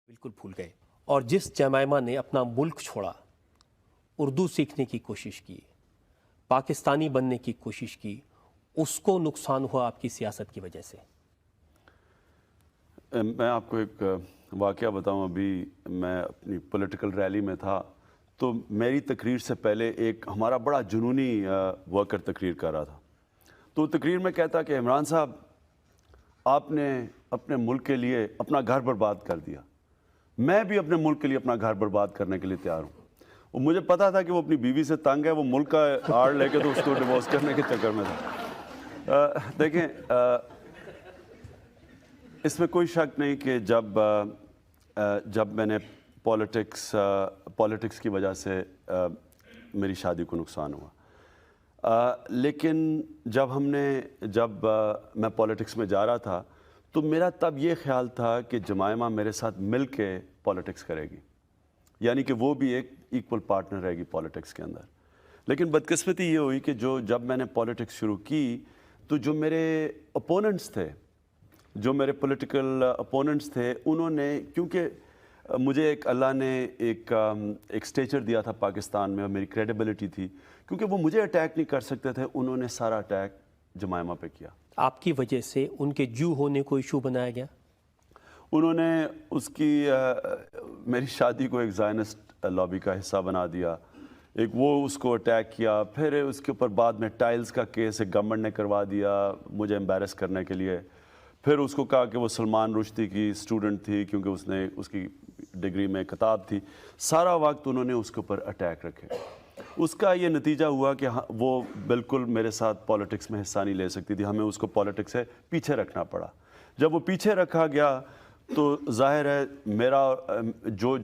بالکل بھول گئے. اور جس جمائمہ نے اپنا ملک چھوڑا، اردو سیکھنے کی کوشش کی، پاکستانی بننے کی کوشش کی، اس کو نقصان ہوا آپ کی سیاست کی وجہ سے. میں آپ کو ایک واقعہ بتاؤں. ابھی میں اپنی پولیٹیکل ریلی میں تھا تو میری تقریر سے پہلے ایک ہمارا بڑا جنونی ورکر تقریر کر رہا تھا. تو تقریر میں کہتا کہ عمران صاحب آپ نے اپنے ملک کے لیے اپنا گھر برباد کر دیا. میں بھی اپنے ملک کے لیے اپنا گھر برباد کرنے کے لیے تیار ہوں. وہ مجھے پتا تھا کہ وہ اپنی بیوی سے تنگ ہے، وہ ملک کا آڑ لے کے تو اس کو ڈیورس کرنے کے چکر میں تھا. دیکھیں، اس میں کوئی شک نہیں کہ جب میں نے پالیٹکس کی وجہ سے میری شادی کو نقصان ہوا. لیکن جب میں پالیٹکس میں جا رہا تھا تو میرا تب یہ خیال تھا کہ جمائمہ میرے ساتھ مل کے پالیٹکس کرے گی، یعنی کہ وہ بھی ایک ایکول پارٹنر رہے گی پالیٹکس کے اندر. لیکن بدقسمتی یہ ہوئی کہ جب میں نے پالیٹکس شروع کی تو جو میرے اپوننٹس تھے، جو میرے پولیٹیکل اپوننٹس تھے، انہوں نے، کیونکہ مجھے اللہ نے ایک اسٹیچر دیا تھا پاکستان میں اور میری کریڈیبلٹی تھی، کیونکہ وہ مجھے اٹیک نہیں کر سکتے تھے، انہوں نے سارا اٹیک جمائمہ پہ کیا. آپ کی وجہ سے ان کے جو ہونے کو ایشو بنایا گیا. انہوں نے میری شادی کو ایک زائنسٹ لابی کا حصہ بنا دیا. وہ اس کو اٹیک کیا. پھر اس کے اوپر بعد میں ٹائلز کا کیس ایک گورنمنٹ نے کروا دیا مجھے امبیرس کرنے کے لیے. پھر اس کو کہا کہ وہ سلمان رشدی کی اسٹوڈنٹ تھی کیونکہ اس کی ڈگری میں کتاب تھی. سارا وقت انہوں نے اس کے اوپر اٹیک رکھے. اس کا یہ نتیجہ ہوا کہ وہ بالکل میرے ساتھ پالیٹکس میں حصہ نہیں لے سکتی تھی. ہمیں اس کو پالیٹکس سے پیچھے رکھنا پڑا. جب وہ پیچھے رکھا گیا تو ظاہر ہے میرا جو